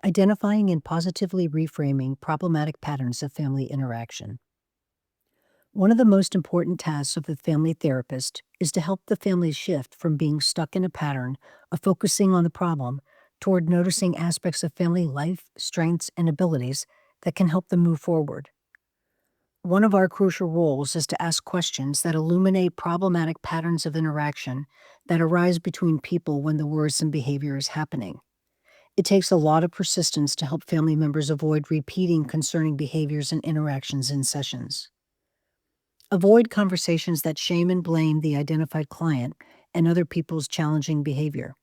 Identifying and positively reframing problematic patterns of family interaction. One of the most important tasks of the family therapist is to help the family shift from being stuck in a pattern of focusing on the problem toward noticing aspects of family life, strengths, and abilities that can help them move forward. One of our crucial roles is to ask questions that illuminate problematic patterns of interaction that arise between people when the worrisome behavior is happening. It takes a lot of persistence to help family members avoid repeating concerning behaviors and interactions in sessions. Avoid conversations that shame and blame the identified client and other people's challenging behavior.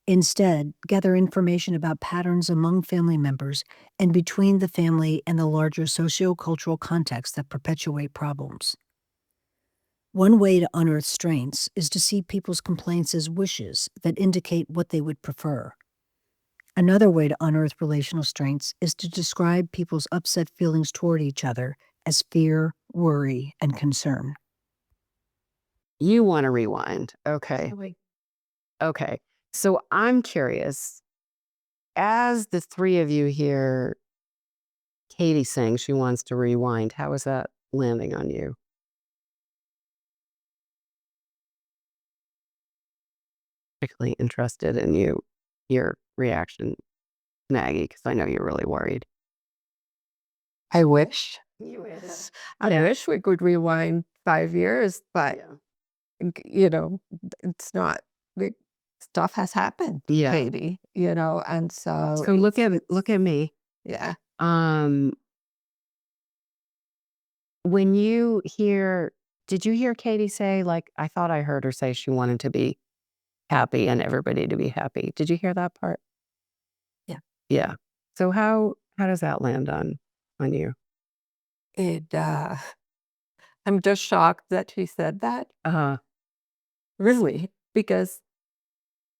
Instead, gather information about patterns among family members and between the family and the larger sociocultural context that perpetuate problems. One way to unearth strengths is to see people's complaints as wishes that indicate what they would prefer. Another way to unearth relational strengths is to describe people's upset feelings toward each other as fear, worry, and concern. You want to rewind. Okay. Okay. So I'm curious, as the three of you hear Katie saying she wants to rewind, how is that landing on you? Particularly interested in your reaction, Maggie, because I know you're really worried. I wish. You wish. I wish we could rewind 5 years, but it's not. Stuff has happened, Yeah. Katie. And so So look at me. yeah. When did you hear Katie say, like, I thought I heard her say she wanted to be happy and everybody to be happy. Did you hear that part? Yeah. Yeah. So how does that land on you? It. I'm just shocked that she said that. Really, because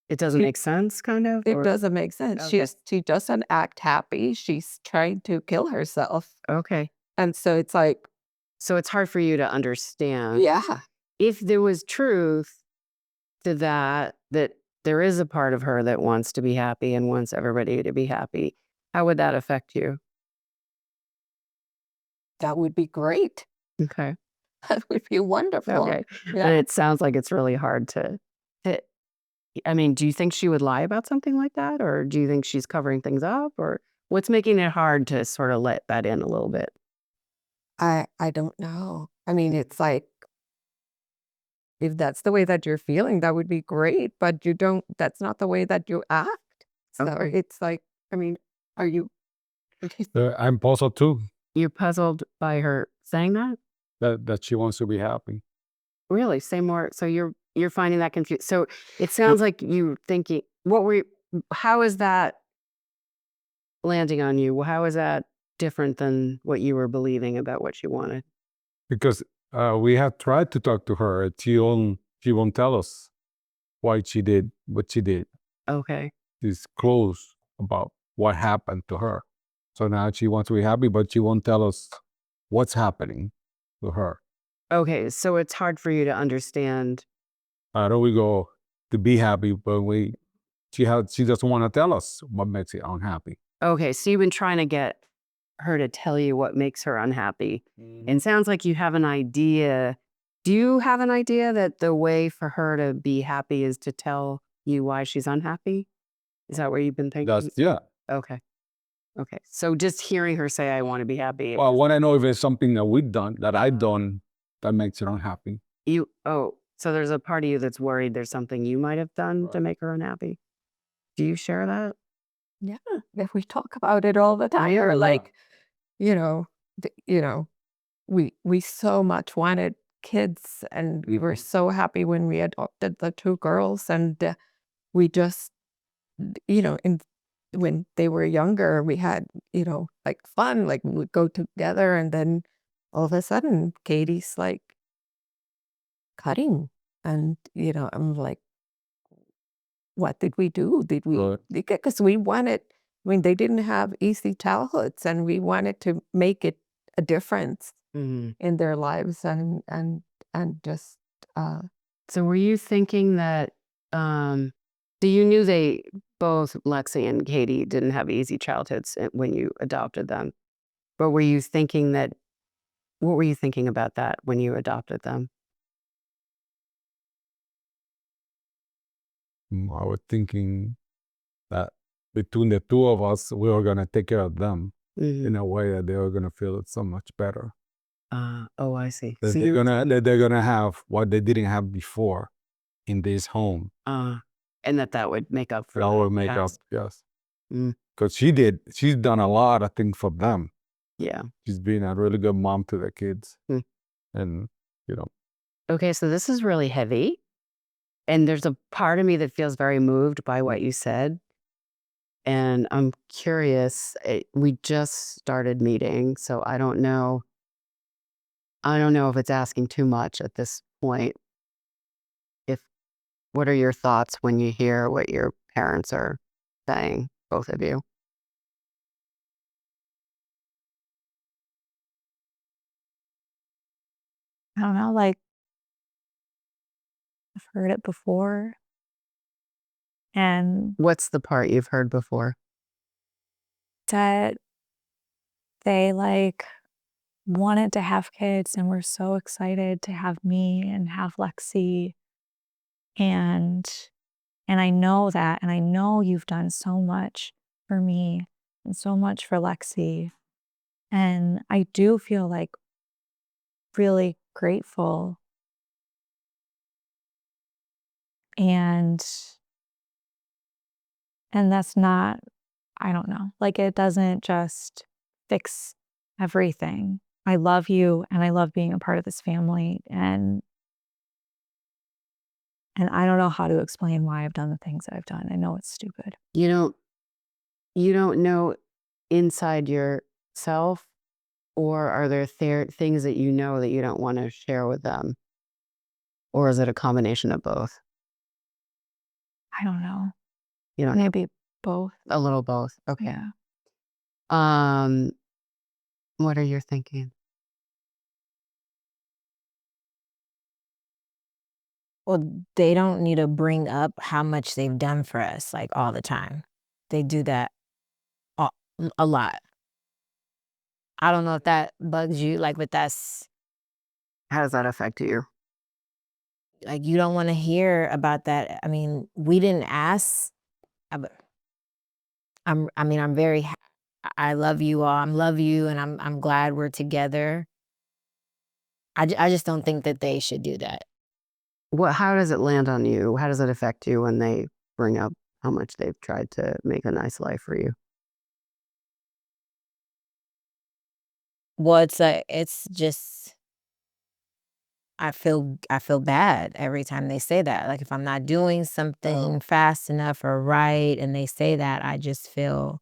It doesn't make sense, kind of? it doesn't make sense. Okay. She doesn't act happy. She's trying to kill herself, Okay. and so it's like, So it's hard for you to understand. yeah, If there was truth to that there is a part of her that wants to be happy and wants everybody to be happy, how would that affect you? that would be great. Okay. That would be wonderful. Okay. Yeah. But it sounds like it's really hard to I mean, do you think she would lie about something like that? Or do you think she's covering things up? Or what's making it hard to sort of let that in a little bit? I don't know. I mean, it's like, if that's the way that you're feeling, that would be great, but that's not the way that you act. So Okay. it's like, I mean, are you? I'm puzzled too You're puzzled by her saying that? that she wants to be happy. Really? Say more. So you're finding that confused. So it sounds like you're thinking, how is that landing on you? How is that different than what you were believing about what she wanted? Because we have tried to talk to her. She won't tell us why she did what she did. Okay. She's closed about what happened to her. So now she wants to be happy, but she won't tell us what's happening to her. Okay. So it's hard for you to understand. How do we go to be happy, but she doesn't want to tell us what makes her unhappy. Okay. So you've been trying to get her to tell you what makes her unhappy. And sounds like you have an idea. Do you have an idea that the way for her to be happy is to tell you why she's unhappy? Is that what you've been thinking? Yeah. Okay. Okay. So just hearing her say, I want to be happy. Well, I want to know if it's something that I've done that makes her unhappy. So there's a part of you that's worried there's something you might have done to Right. make her unhappy. Do you share that? Yeah, if we talk about it all the time, or like, you know, we so much wanted kids, and we were so happy when we adopted the 2 girls, and we just, in when they were younger, we had, like, fun, like, we would go together, and then all of a sudden, Katie's, like, cutting, and, I'm like, what did we do? Did we? Right. Because we wanted, I mean, they didn't have easy childhoods, and we wanted to make it a difference in their lives, and just So were you thinking that, so you knew both Lexi and Katie didn't have easy childhoods when you adopted them. But were you thinking that, what were you thinking about that when you adopted them? I was thinking that between the two of us, we were gonna take care of them Mhm. in a way that they were gonna feel it so much better. Oh, I see. That So they're you gonna that they're gonna have what they didn't have before in this home. and that would make up for That the will make up, past. yes. Mm, Because she's done a lot of things for them. yeah. She's been a really good mom to the kids. Mm. And, Okay, so this is really heavy. And there's a part of me that feels very moved by what you said. And I'm curious, we just started meeting, so I don't know. I don't know if it's asking too much at this point. If What are your thoughts when you hear what your parents are saying, both of you? I don't know, like, I've heard it before, and What's the part you've heard before? that they, like, wanted to have kids and were so excited to have me and have Lexi, and I know that, and I know you've done so much for me and so much for Lexi, and I do feel, like, really grateful, and that's not, I don't know, like, it doesn't just fix everything. I love you, and I love being a part of this family, and I don't know how to explain why I've done the things that I've done. I know it's stupid. You don't you don't know inside yourself, or are there things that you know that you don't want to share with them? Or is it a combination of both? I don't know. You don't know. Maybe both. A little both. Okay. Yeah. Um, what are you thinking? Well, they don't need to bring up how much they've done for us, like, all the time. They do that a a lot. I don't know if that bugs you, like, but that's How does that affect you? like, you don't wanna hear about that. I mean, we didn't ask. But I mean, I'm very ha I love you all. I love you, and I'm glad we're together. I just don't think that they should do that. How does it land on you? How does it affect you when they bring up how much they've tried to make a nice life for you? Well, it's just I feel bad every time they say that. Like, if I'm not doing something fast enough or right and they say that, I just feel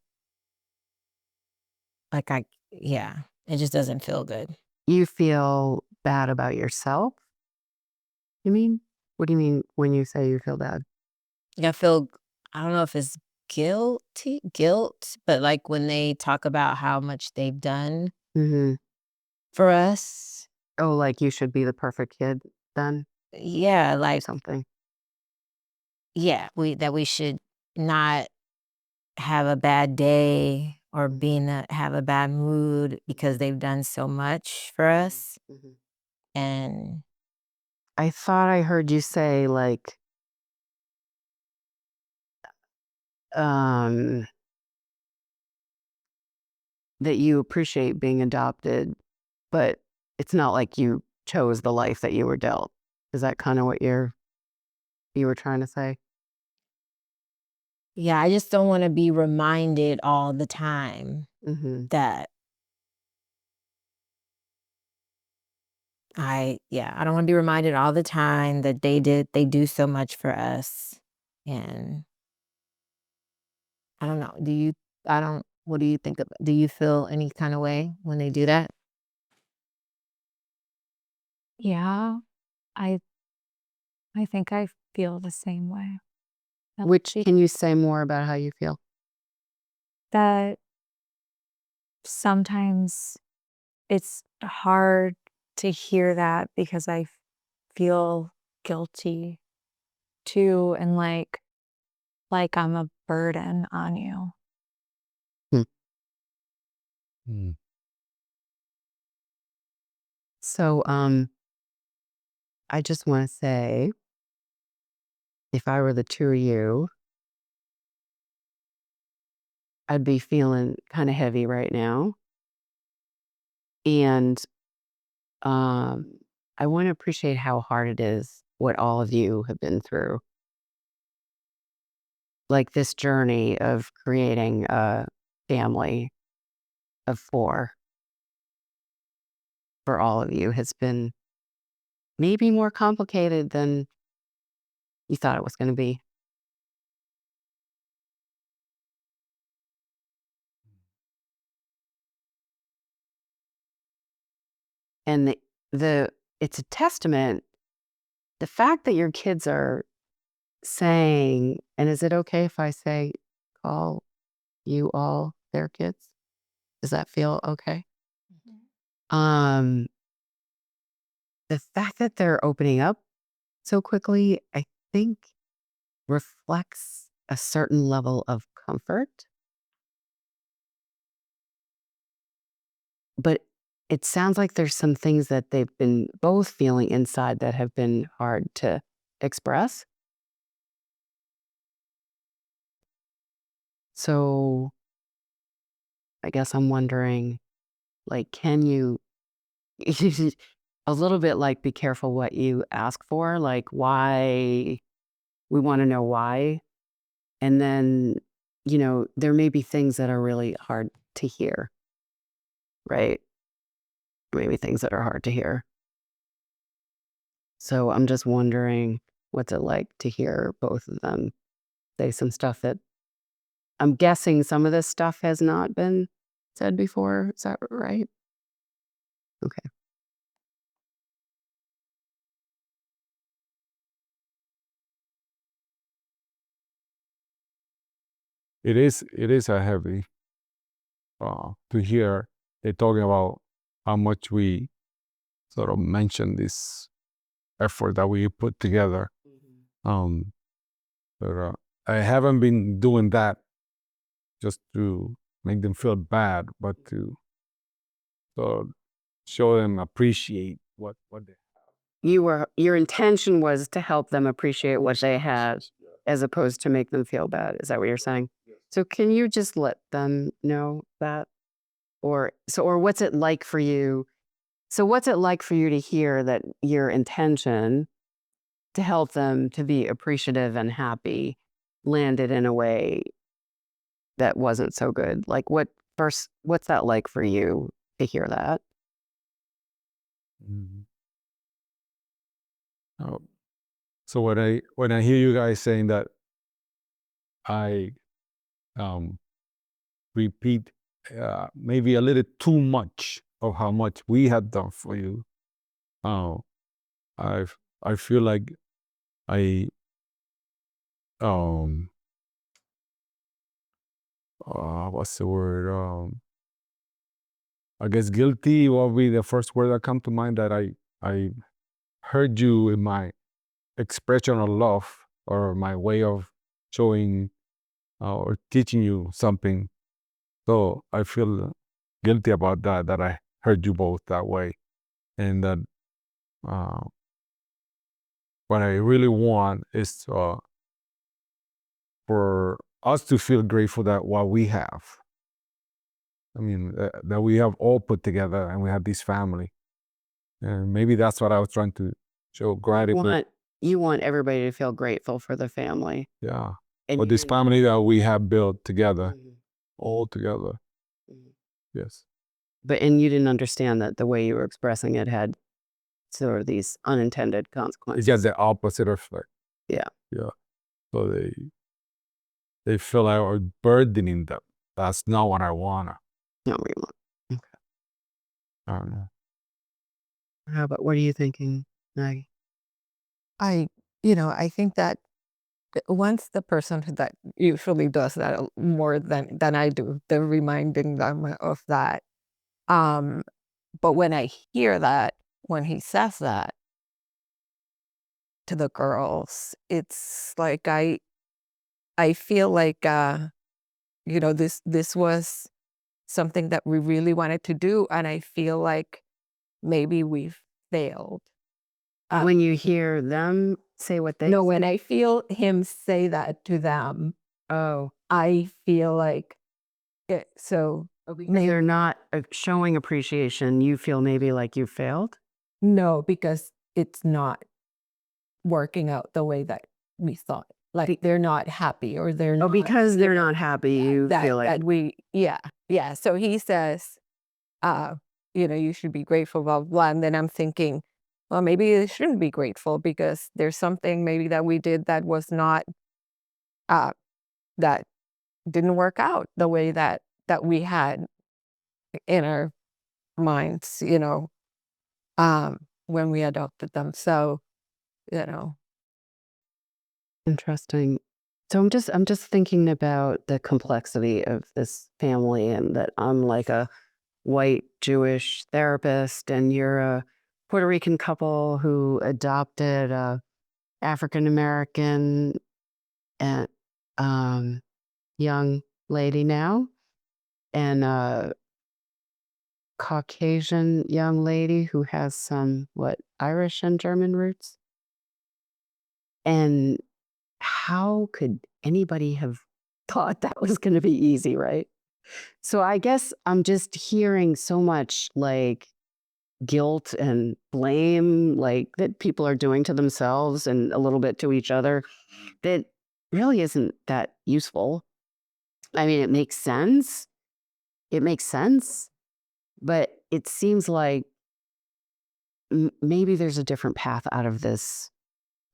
like yeah, it just doesn't feel good. You feel bad about yourself? You mean? What do you mean when you say you feel bad? Like, I don't know if it's guilt, but, like, when they talk about how much they've done Hmm. for us, Oh, like you should be the perfect kid then? yeah, Or like, something. yeah, we should not have a bad day or have a bad mood because they've done so much for us, Mhm. and I thought I heard you say like, um, that you appreciate being adopted, but it's not like you chose the life that you were dealt. Is that kind of what you were trying to say? yeah, I just don't wanna be reminded all the time Hmm. that I don't wanna be reminded all the time that they do so much for us, and I don't know, what do you think do you feel any kind of way when they do that? Yeah. I think I feel the same way. That Which can you say more about how you feel? that sometimes it's hard to hear that because I feel guilty too, and, like I'm a burden on you. Mm. So, I just want to say, if I were the two of you, I'd be feeling kind of heavy right now. And I want to appreciate how hard it is, what all of you have been through. Like this journey of creating a family of 4 for all of you has been maybe more complicated than you thought it was going to be. And it's a testament, the fact that your kids are saying, and is it okay if I say, call you all their kids? Does that feel okay? Um, the fact that they're opening up so quickly, I think reflects a certain level of comfort. But it sounds like there's some things that they've been both feeling inside that have been hard to express. So I guess I'm wondering, like, can you a little bit like be careful what you ask for, like why we want to know why. And then, there may be things that are really hard to hear, right? Maybe things that are hard to hear. So I'm just wondering what's it like to hear both of them say some stuff that I'm guessing some of this stuff has not been said before. Is that right? Okay. It is a heavy to hear they talking about how much we sort of mention this effort that we put together. Um, but I haven't been doing that just to make them feel bad, but to sort of show them appreciate what they Your intention was to help them appreciate what they had as opposed to make them feel bad. Is that what you're saying? So can you just let them know that? Or what's it like for you? So what's it like for you to hear that your intention to help them to be appreciative and happy landed in a way that wasn't so good? Like what's that like for you to hear that? Mhm. Oh, so when I hear you guys saying that, I um, repeat maybe a little too much of how much we had done for you. Uh, I I feel like I um what's the word, I guess guilty will be the first word that come to mind, that I heard you in my expression of love or my way of showing or teaching you something. So I feel guilty about that I heard you both that way, and that uh, what I really want is for us to feel grateful that what we have. I mean, that we have all put together and we have this family. And maybe that's what I was trying to show gratitude. You want everybody to feel grateful for the family. Yeah. And For you this didn't- family that we have built together, Mhm, all together. mhm. Yes. And you didn't understand that the way you were expressing it had sort of these unintended It's consequences. just the opposite effect. Yeah. Yeah. So they feel like we're burdening them. That's not what I wanna. No, we won't. Okay. I don't know. What are you thinking, Maggie? I think that once the person that usually does that more than I do, they're reminding them of that. Um, but when I hear that, when he says that to the girls, it's like I feel like this was something that we really wanted to do, and I feel like maybe we've failed. When you hear them say what they No, when I feel him say that to them, oh, I feel like it. So because they're not showing appreciation, you feel maybe like you failed? no, because it's not working out the way that we thought. Like they're not happy, or they're Oh, not, because they're not happy, you that feel like that we yeah. So he says, you should be grateful, blah blah blah. And then I'm thinking, well, maybe they shouldn't be grateful because there's something maybe that we did that was not that didn't work out the way that we had in our minds, when we adopted them. So, you know, interesting. So I'm just thinking about the complexity of this family, and that I'm like a white Jewish therapist and you're a Puerto Rican couple who adopted a African American and young lady now, and a Caucasian young lady who has some Irish and German roots. And how could anybody have thought that was going to be easy, right? So I guess I'm just hearing so much like guilt and blame, like that people are doing to themselves and a little bit to each other, that really isn't that useful. I mean, it makes sense. It makes sense, but it seems like maybe there's a different path out of this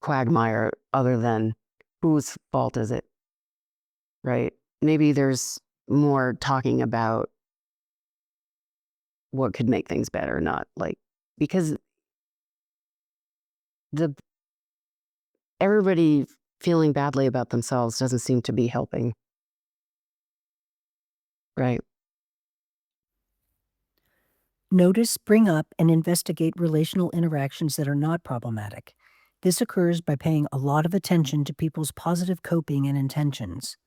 quagmire other than whose fault is it, right? Maybe there's more talking about what could make things better, not like, because the everybody feeling badly about themselves doesn't seem to be helping, right? Notice, bring up, and investigate relational interactions that are not problematic. This occurs by paying a lot of attention to people's positive coping and intentions.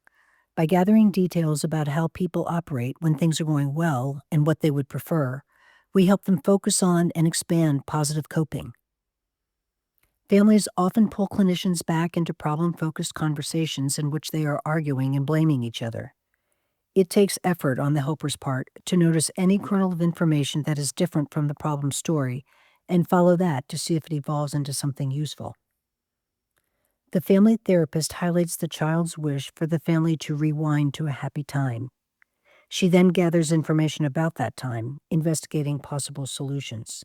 By gathering details about how people operate when things are going well and what they would prefer, we help them focus on and expand positive coping. Families often pull clinicians back into problem-focused conversations in which they are arguing and blaming each other. It takes effort on the helper's part to notice any kernel of information that is different from the problem story and follow that to see if it evolves into something useful. The family therapist highlights the child's wish for the family to rewind to a happy time. She then gathers information about that time, investigating possible solutions.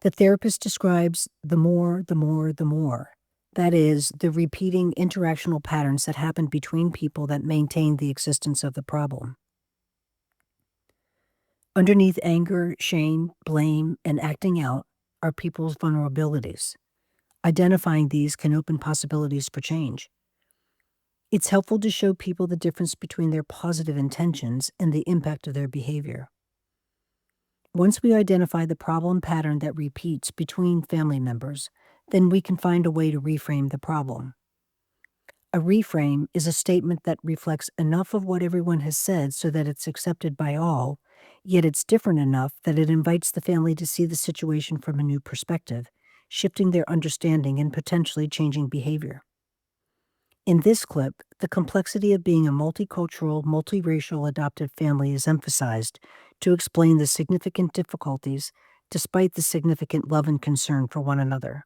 The therapist describes the more, the more, the more. That is, the repeating interactional patterns that happen between people that maintain the existence of the problem. Underneath anger, shame, blame, and acting out are people's vulnerabilities. Identifying these can open possibilities for change. It's helpful to show people the difference between their positive intentions and the impact of their behavior. Once we identify the problem pattern that repeats between family members, then we can find a way to reframe the problem. A reframe is a statement that reflects enough of what everyone has said so that it's accepted by all, yet it's different enough that it invites the family to see the situation from a new perspective, shifting their understanding and potentially changing behavior. In this clip, the complexity of being a multicultural, multiracial adopted family is emphasized to explain the significant difficulties despite the significant love and concern for one another.